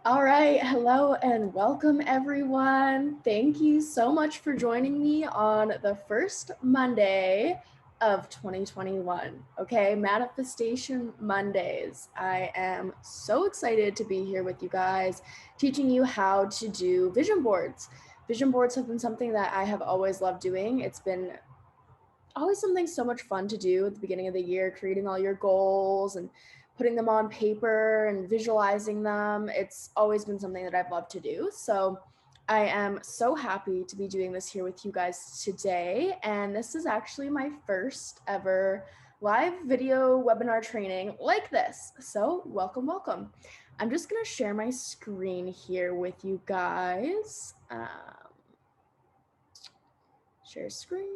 All right, hello and welcome everyone. Thank you so much for joining me on the first Monday of 2021. Okay, Manifestation Mondays. I am so excited to be here with you guys, teaching you how to do vision boards. Vision boards have been something that I have always loved doing. It's been always something so much fun to do at the beginning of the year, creating all your goals and putting them on paper and visualizing them. It's always been something that I've loved to do. So I am so happy to be doing this here with you guys today. And this is actually my first ever live video webinar training like this. So welcome, welcome. I'm just going to share my screen here with you guys. Share screen.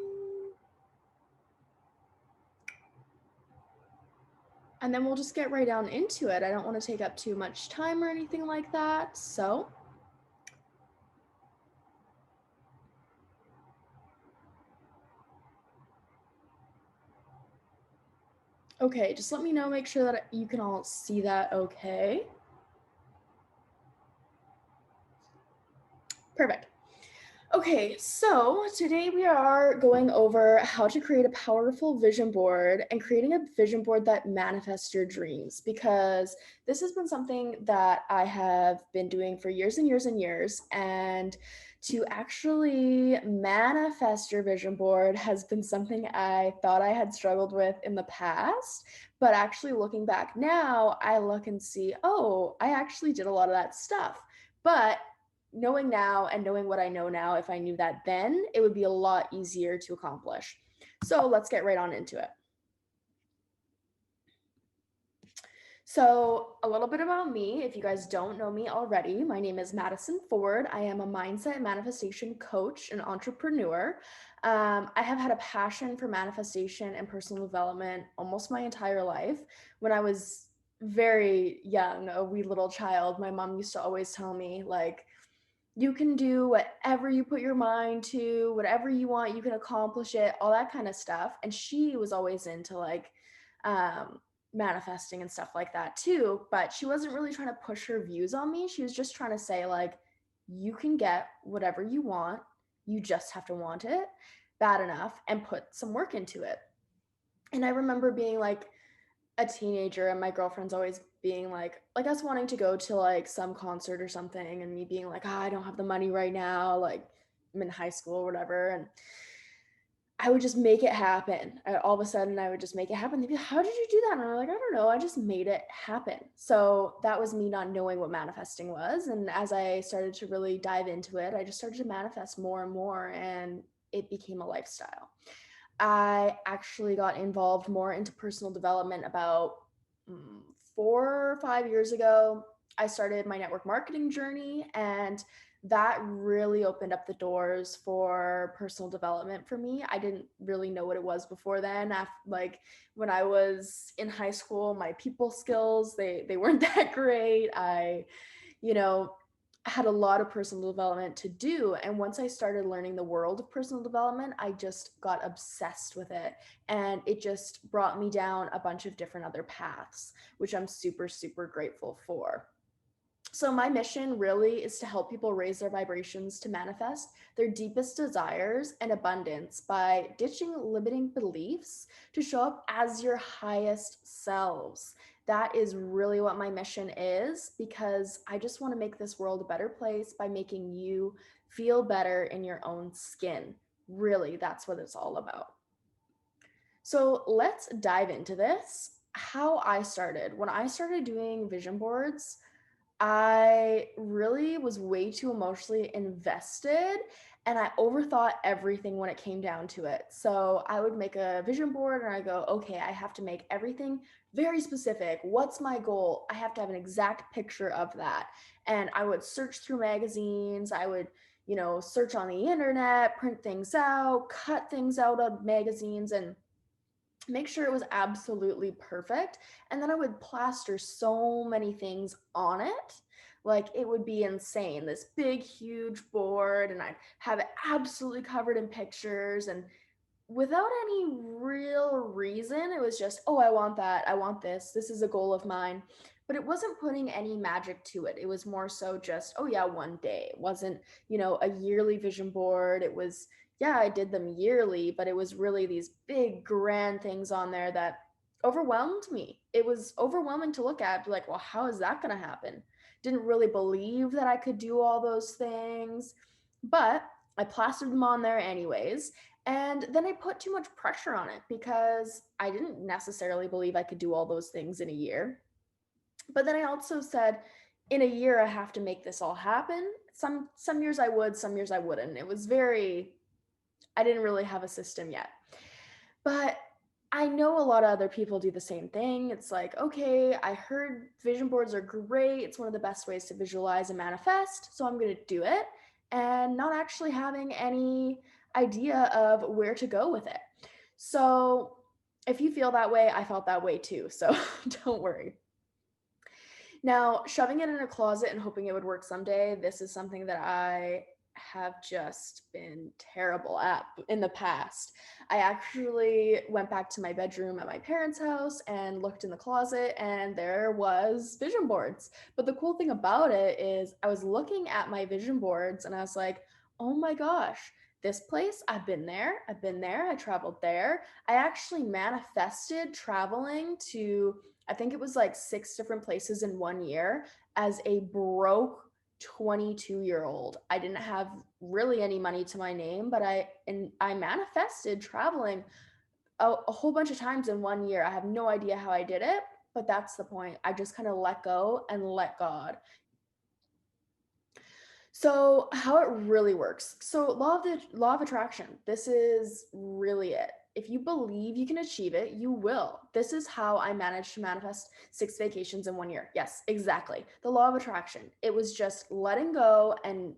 And then we'll just get right down into it. I don't want to take up too much time or anything like that. So okay, just let me know, make sure that you can all see that okay. Perfect. Okay, so today we are going over how to create a powerful vision board and creating a vision board that manifests your dreams, because this has been something that I have been doing for years and years and years. And to actually manifest your vision board has been something I thought I had struggled with in the past. But actually, looking back now, I look and see, oh, I actually did a lot of that stuff. But knowing now and knowing what I know now, if I knew that then, it would be a lot easier to accomplish. So let's get right on into it. So, a little bit about me, if you guys don't know me already, my name is Madison Ford. I am a mindset and manifestation coach and entrepreneur. I have had a passion for manifestation and personal development almost my entire life. When I was very young, a wee little child, my mom used to always tell me, like, you can do whatever you put your mind to, whatever you want, you can accomplish it, all that kind of stuff. And she was always into like manifesting and stuff like that too. But she wasn't really trying to push her views on me. She was just trying to say, like, you can get whatever you want, you just have to want it bad enough and put some work into it. And I remember being like a teenager and my girlfriend's always being like us wanting to go to like some concert or something, and me being like, oh, I don't have the money right now, like I'm in high school or whatever. And I would just make it happen. All of a sudden I would just make it happen. They'd be like, how did you do that? And I'm like, I don't know, I just made it happen. So that was me not knowing what manifesting was. And as I started to really dive into it, I just started to manifest more and more, and it became a lifestyle. I actually got involved more into personal development about 4 or 5 years ago. I started my network marketing journey, and that really opened up the doors for personal development for me. I didn't really know what it was before then. Like when I was in high school, my people skills, they weren't that great. I, you know, had a lot of personal development to do. And once I started learning the world of personal development, I just got obsessed with it. And it just brought me down a bunch of different other paths, which I'm super, super grateful for. So, my mission really is to help people raise their vibrations to manifest their deepest desires and abundance by ditching limiting beliefs to show up as your highest selves. That is really what my mission is, because I just want to make this world a better place by making you feel better in your own skin. Really, that's what it's all about. So, let's dive into this. How I started. When I started doing vision boards, I really was way too emotionally invested, and I overthought everything when it came down to it. So I would make a vision board and I go, okay, I have to make everything very specific. What's my goal? I have to have an exact picture of that. And I would search through magazines. I would, search on the internet, print things out, cut things out of magazines, and make sure it was absolutely perfect. And then I would plaster so many things on it. Like it would be insane. This big, huge board, and I'd have it absolutely covered in pictures. And without any real reason, it was just, oh, I want that. I want this. This is a goal of mine. but it wasn't putting any magic to it. It was more so just, oh yeah, one day. It wasn't, a yearly vision board. It was, yeah, I did them yearly, but it was really these big grand things on there that overwhelmed me. It was overwhelming to look at, be like, well, how is that going to happen? Didn't really believe that I could do all those things, but I plastered them on there anyways. And then I put too much pressure on it because I didn't necessarily believe I could do all those things in a year. But then I also said, in a year, I have to make this all happen. Some years I would, some years I wouldn't. It was very, I didn't really have a system yet. But I know a lot of other people do the same thing. It's like, okay, I heard vision boards are great. It's one of the best ways to visualize and manifest. So I'm going to do it, and not actually having any idea of where to go with it. So if you feel that way, I felt that way too. So don't worry. Now, shoving it in a closet and hoping it would work someday, this is something that I have just been terrible at in the past. I actually went back to my bedroom at my parents' house and looked in the closet, and there was vision boards. But the cool thing about it is I was looking at my vision boards and I was like, "Oh my gosh, this place, I've been there. I've been there. I traveled there." I actually manifested traveling to, I think it was like 6 different places in 1 year as a broke 22-year-old. I didn't have really any money to my name, but I manifested traveling a whole bunch of times in 1 year. I have no idea how I did it, but that's the point. I just kind of let go and let God. So, how it really works. So, law of attraction. This is really it. If you believe you can achieve it, you will. This is how I managed to manifest 6 vacations in 1 year. Yes, exactly. The law of attraction. It was just letting go, and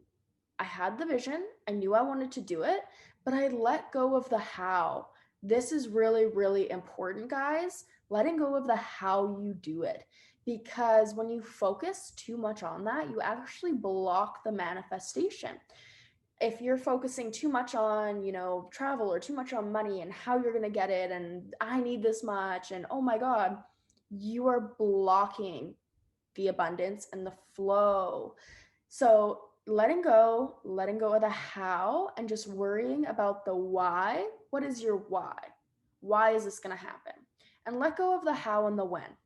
I had the vision. I knew I wanted to do it, but I let go of the how. This is really, really important, guys. Letting go of the how you do it. Because when you focus too much on that, you actually block the manifestation. If you're focusing too much on, travel, or too much on money and how you're going to get it, and I need this much, and oh my God, you are blocking the abundance and the flow. So letting go of the how and just worrying about the why. What is your why? Why is this going to happen? And let go of the how and the when.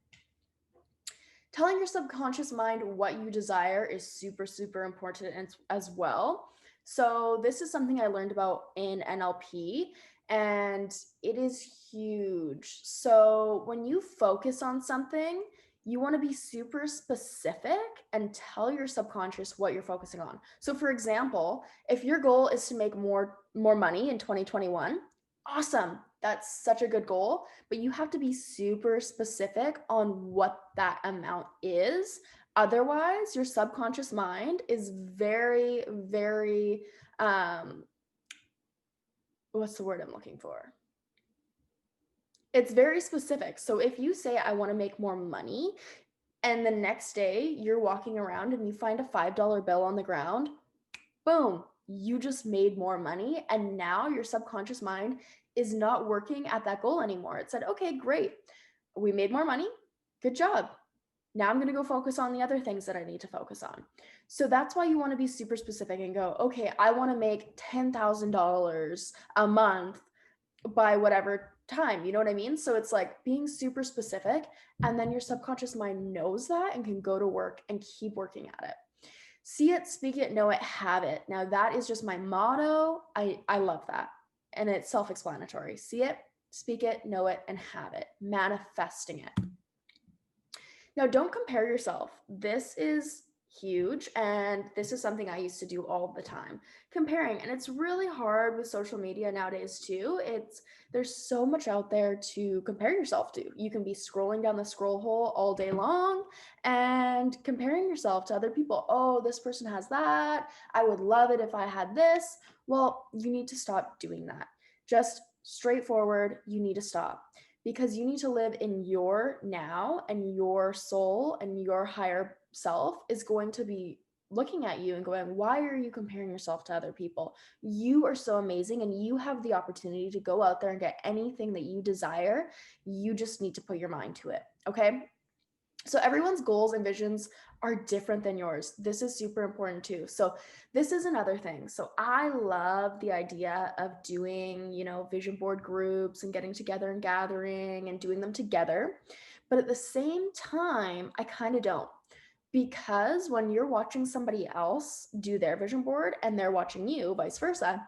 Telling your subconscious mind what you desire is super, super important as well. So, this is something I learned about in NLP, and it is huge. So, when you focus on something, you want to be super specific and tell your subconscious what you're focusing on. So, for example, if your goal is to make more money in 2021, awesome. That's such a good goal, but you have to be super specific on what that amount is. Otherwise, your subconscious mind is very, very, what's the word I'm looking for? It's very specific. So if you say, I want to make more money, and the next day you're walking around and you find a $5 bill on the ground, boom, you just made more money. And now your subconscious mind is not working at that goal anymore. It said, okay, great. We made more money. Good job. Now I'm going to go focus on the other things that I need to focus on. So that's why you want to be super specific and go, okay, I want to make $10,000 a month by whatever time. You know what I mean? So it's like being super specific, and then your subconscious mind knows that and can go to work and keep working at it. See it, speak it, know it, have it. Now that is just my motto. I love that. And it's self-explanatory. See it, speak it, know it, and have it. Manifesting it. Now don't compare yourself. This is huge, and this is something I used to do all the time. Comparing, and it's really hard with social media nowadays too. There's so much out there to compare yourself to. You can be scrolling down the scroll hole all day long and comparing yourself to other people. Oh, this person has that. I would love it if I had this. Well, you need to stop doing that. Just straightforward, you need to stop, because you need to live in your now, and your soul and your higher self is going to be looking at you and going, why are you comparing yourself to other people? You are so amazing, and you have the opportunity to go out there and get anything that you desire. You just need to put your mind to it. Okay. So everyone's goals and visions are different than yours. This is super important too. So this is another thing. So I love the idea of doing, vision board groups and getting together and gathering and doing them together. But at the same time, I kind of don't. Because when you're watching somebody else do their vision board and they're watching you, vice versa,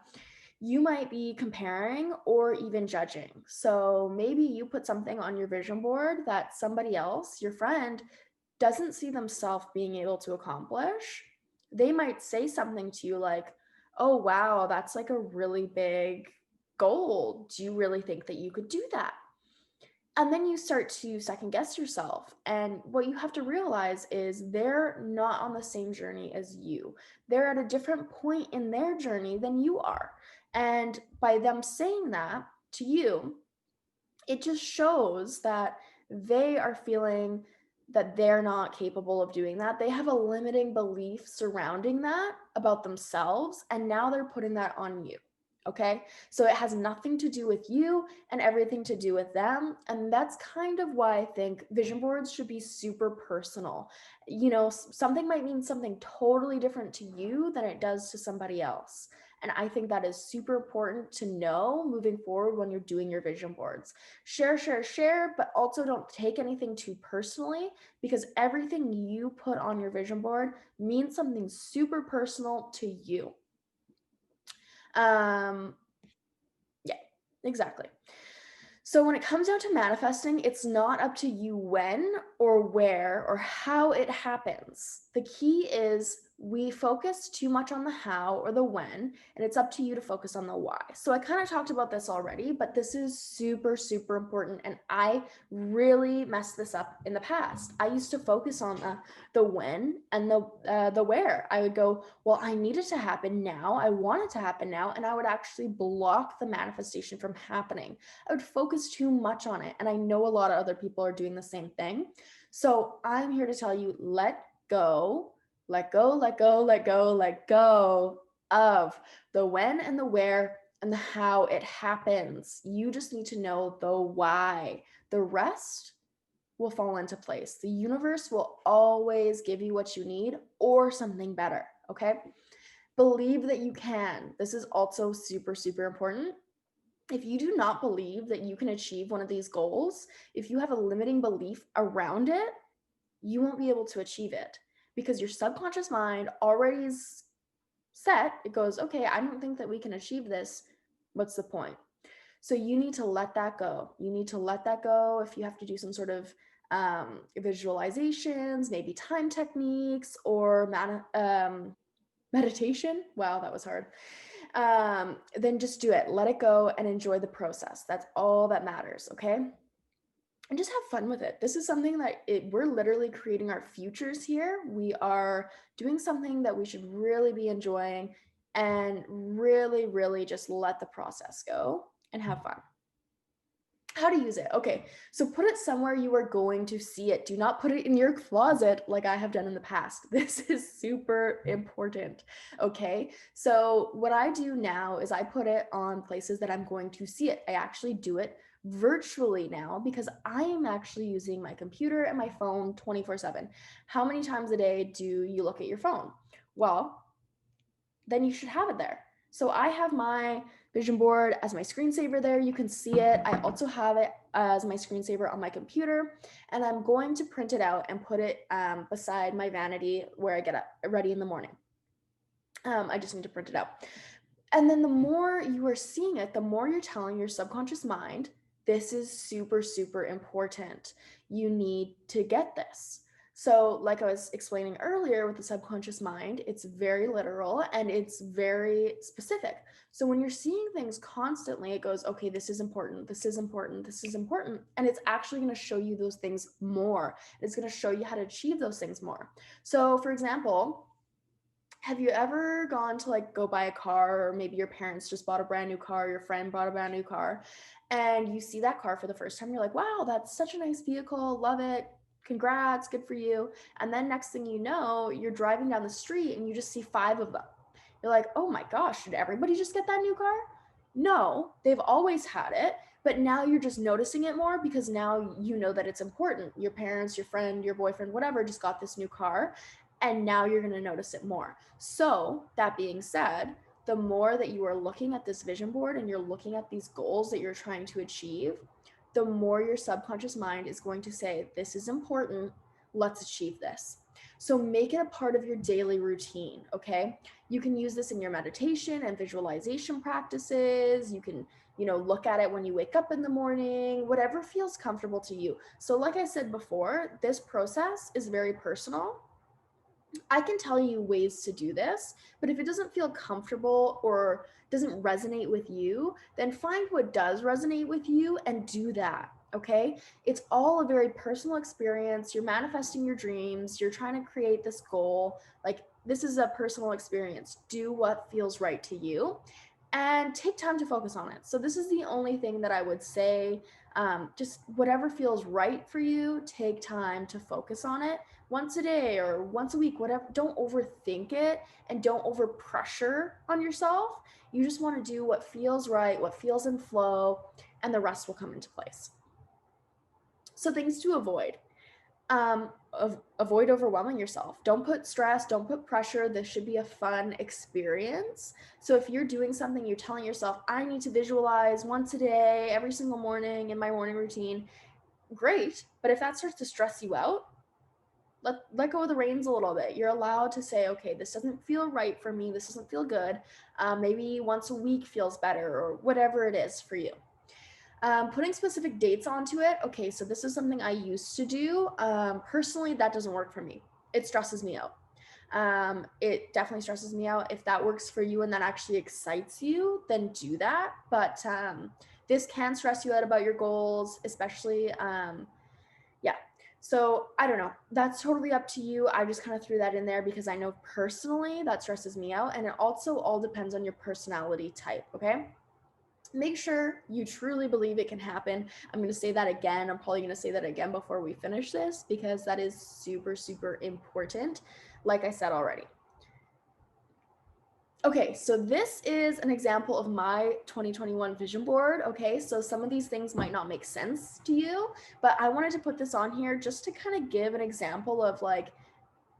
you might be comparing or even judging. So maybe you put something on your vision board that somebody else, your friend, doesn't see themselves being able to accomplish. They might say something to you like, oh, wow, that's like a really big goal. Do you really think that you could do that? And then you start to second guess yourself. And what you have to realize is they're not on the same journey as you. They're at a different point in their journey than you are. And by them saying that to you, it just shows that they are feeling that they're not capable of doing that. They have a limiting belief surrounding that about themselves. And now they're putting that on you. Okay. So it has nothing to do with you and everything to do with them. And that's kind of why I think vision boards should be super personal. Something might mean something totally different to you than it does to somebody else. And I think that is super important to know moving forward when you're doing your vision boards. Share, but also don't take anything too personally, because everything you put on your vision board means something super personal to you. Um, yeah, exactly. So when it comes down to manifesting, it's not up to you when or where or how it happens. The key is we focus too much on the how or the when, and it's up to you to focus on the why. So I kind of talked about this already, but this is super, super important. And I really messed this up in the past. I used to focus on the when and the where. I would go, well, I need it to happen now. I want it to happen now. And I would actually block the manifestation from happening. I would focus too much on it. And I know a lot of other people are doing the same thing. So I'm here to tell you, let go, let go, let go, let go, let go of the when and the where and the how it happens. You just need to know the why. The rest will fall into place. The universe will always give you what you need or something better. Okay. Believe that you can. This is also super, super important. If you do not believe that you can achieve one of these goals, if you have a limiting belief around it, you won't be able to achieve it, because your subconscious mind already is set. It goes, okay, I don't think that we can achieve this. What's the point? So you need to let that go. You need to let that go. If you have to do some sort of visualizations, maybe time techniques, or meditation. Wow, that was hard. Then just do it. Let it go and enjoy the process. That's all that matters. Okay. And just have fun with it. This is something that we're literally creating our futures here. We are doing something that we should really be enjoying, and really, really just let the process go and have fun. How to use it. Okay, so put it somewhere you are going to see it. Do not put it in your closet like I have done in the past. This is super important. Okay, so what I do now is I put it on places that I'm going to see it. I actually do it virtually now because I am actually using my computer and my phone 24/7. How many times a day do you look at your phone? Well, then you should have it there. So I have my vision board as my screensaver there. You can see it. I also have it as my screensaver on my computer, and I'm going to print it out and put it beside my vanity where I get up ready in the morning. I just need to print it out. And then the more you are seeing it, the more you're telling your subconscious mind, this is super, super important. You need to get this. So, like I was explaining earlier with the subconscious mind, it's very literal and it's very specific. So, when you're seeing things constantly, it goes, okay, this is important, this is important, this is important. And it's actually going to show you those things more. It's going to show you how to achieve those things more. So, for example, have you ever gone to like go buy a car, or maybe your parents just bought a brand new car, your friend bought a brand new car, and you see that car for the first time, you're like, wow, that's such a nice vehicle, love it, congrats, good for you. And then next thing you know, you're driving down the street and you just see 5 of them. You're like, oh my gosh, did everybody just get that new car? No, they've always had it, but now you're just noticing it more because now you know that it's important. Your parents, your friend, your boyfriend, whatever, just got this new car, and now you're going to notice it more. So, that being said, the more that you are looking at this vision board and you're looking at these goals that you're trying to achieve, the more your subconscious mind is going to say, this is important, let's achieve this. So make it a part of your daily routine, okay? You can use this in your meditation and visualization practices. You can, look at it when you wake up in the morning, whatever feels comfortable to you. So like I said before, this process is very personal. I can tell you ways to do this, but if it doesn't feel comfortable or doesn't resonate with you, then find what does resonate with you and do that. Okay. It's all a very personal experience. You're manifesting your dreams. You're trying to create this goal. Like, this is a personal experience. Do what feels right to you and take time to focus on it. So, this is the only thing that I would say. Just whatever feels right for you, take time to focus on it once a day or once a week, whatever. Don't overthink it and don't over pressure on yourself. You just want to do what feels right, what feels in flow, and the rest will come into place. So, things to avoid. Avoid overwhelming yourself. Don't put stress, don't put pressure. This should be a fun experience. So if you're doing something, you're telling yourself, I need to visualize once a day, every single morning in my morning routine, great. But if that starts to stress you out, let go of the reins a little bit. You're allowed to say, okay, this doesn't feel right for me. This doesn't feel good. Maybe once a week feels better, or whatever it is for you. Putting specific dates onto it. Okay, so this is something I used to do. Personally, that doesn't work for me. It stresses me out. It definitely stresses me out. If that works for you and that actually excites you, then do that. But this can stress you out about your goals, especially, yeah. So I don't know. That's totally up to you. I just kind of threw that in there because I know personally that stresses me out. And it also all depends on your personality type, okay? Make sure you truly believe it can happen. I'm going to say that again. I'm probably going to say that again before we finish this because that is super, super important, like I said already. Okay, so this is an example of my 2021 vision board. Okay, so some of these things might not make sense to you, but I wanted to put this on here just to kind of give an example of like,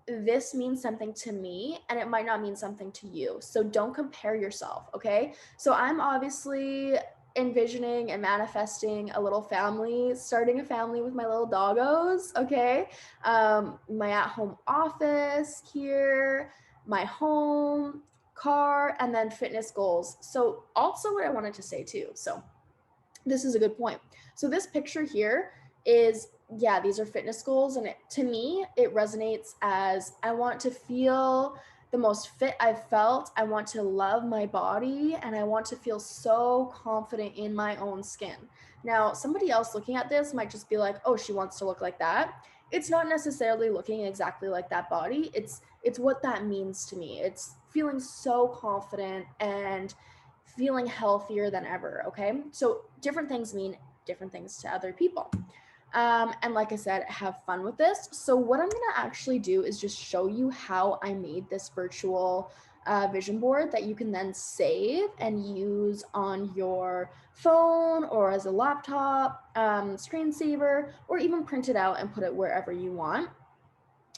this means something to me and it might not mean something to you. So don't compare yourself, okay? So I'm obviously envisioning and manifesting a little family, starting a family with my little doggos, okay? My at-home office here, my home, car, and then fitness goals. So also what I wanted to say too. So this is a good point. So this picture here is, yeah, these are fitness goals. And to me, it resonates as I want to feel the most fit I've felt. I want to love my body and I want to feel so confident in my own skin. Now, somebody else looking at this might just be like, oh, she wants to look like that. It's not necessarily looking exactly like that body. It's what that means to me. It's feeling so confident and feeling healthier than ever. Okay. So different things mean different things to other people. And like I said, have fun with this. So what I'm going to actually do is just show you how I made this virtual vision board that you can then save and use on your phone or as a laptop, screensaver, or even print it out and put it wherever you want.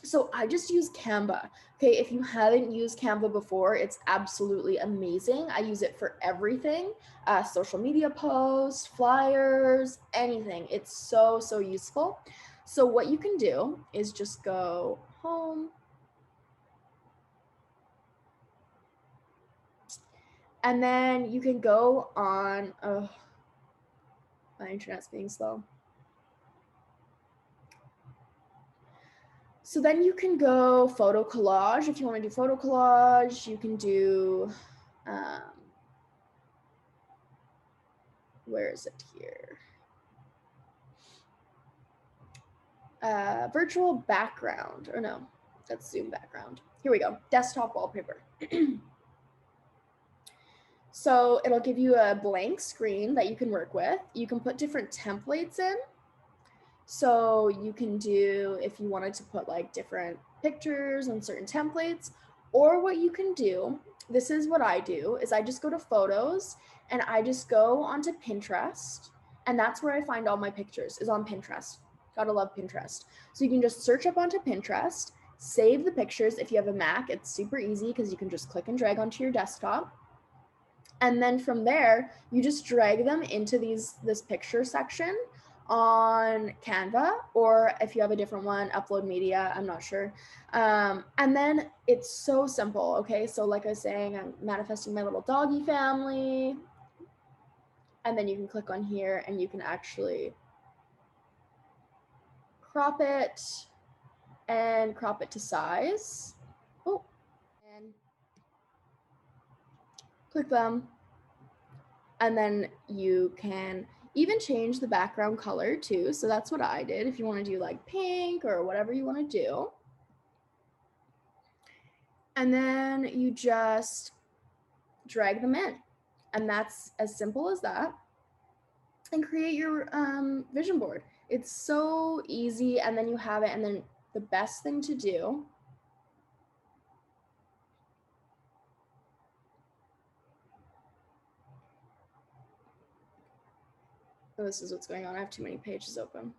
So I just use Canva. Okay, if you haven't used Canva before, it's absolutely amazing. I use it for everything, social media posts, flyers, anything. It's so, so useful. So what you can do is just go home. And then you can go on, oh, my internet's being slow. So then you can go photo collage. If you want to do photo collage, you can do, where is it here? Virtual background, or no, that's Zoom background. Here we go, desktop wallpaper. So it'll give you a blank screen that you can work with. You can put different templates in. So you can do, if you wanted to put like different pictures and certain templates, or what you can do, this is what I do, is I just go to photos and I just go onto Pinterest And that's where I find all my pictures, is on Pinterest. Gotta love Pinterest. So you can just search up onto Pinterest, save the pictures. If you have a Mac, it's super easy because you can just click and drag onto your desktop. And then from there, you just drag them into this picture section on Canva, or if you have a different one, Upload Media, I'm not sure. And then it's so simple, okay? So like I was saying, I'm manifesting my little doggy family. And then you can click on here and you can actually crop it and crop it to size. Oh, and click them. And then you can even change the background color too. So that's what I did. If you want to do like pink or whatever you want to do. And then you just drag them in. And that's as simple as that. And create your vision board. It's so easy. And then you have it. And then the best thing to do oh, this is what's going on. I have too many pages open.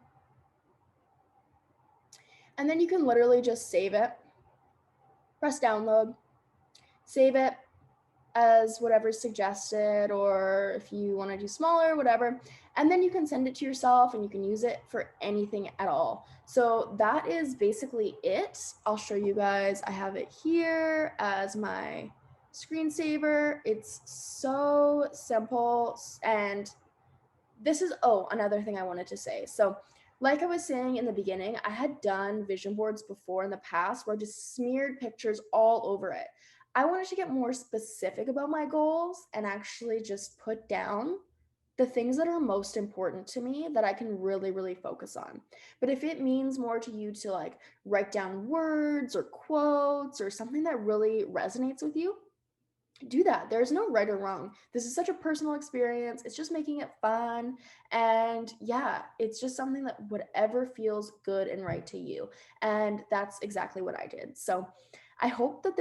And then you can literally just save it, press download, save it as whatever's suggested, or if you want to do smaller, whatever. And then you can send it to yourself and you can use it for anything at all. So that is basically it. I'll show you guys. I have it here as my screensaver. It's so simple. And this is, oh, another thing I wanted to say. So like I was saying in the beginning, I had done vision boards before in the past where I just smeared pictures all over it. I wanted to get more specific about my goals and actually just put down the things that are most important to me that I can really, really focus on. But if it means more to you to like write down words or quotes or something that really resonates with you, do that. There's no right or wrong. This is such a personal experience. It's just making it fun. And yeah, it's just something that whatever feels good and right to you. And that's exactly what I did. So I hope that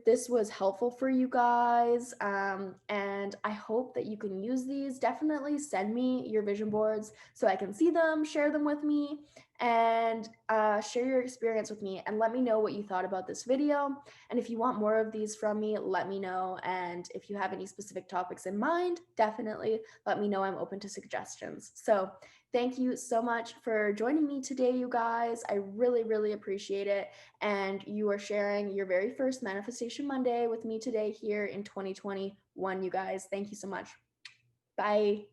this was helpful for you guys. And I hope that you can use these. Definitely send me your vision boards so I can see them, share them with me, and share your experience with me. And let me know what you thought about this video. And if you want more of these from me, let me know. And if you have any specific topics in mind, definitely let me know. I'm open to suggestions. So thank you so much for joining me today, you guys. I really, really appreciate it. And you are sharing your very first Manifestation Monday with me today here in 2021, you guys. Thank you so much. Bye.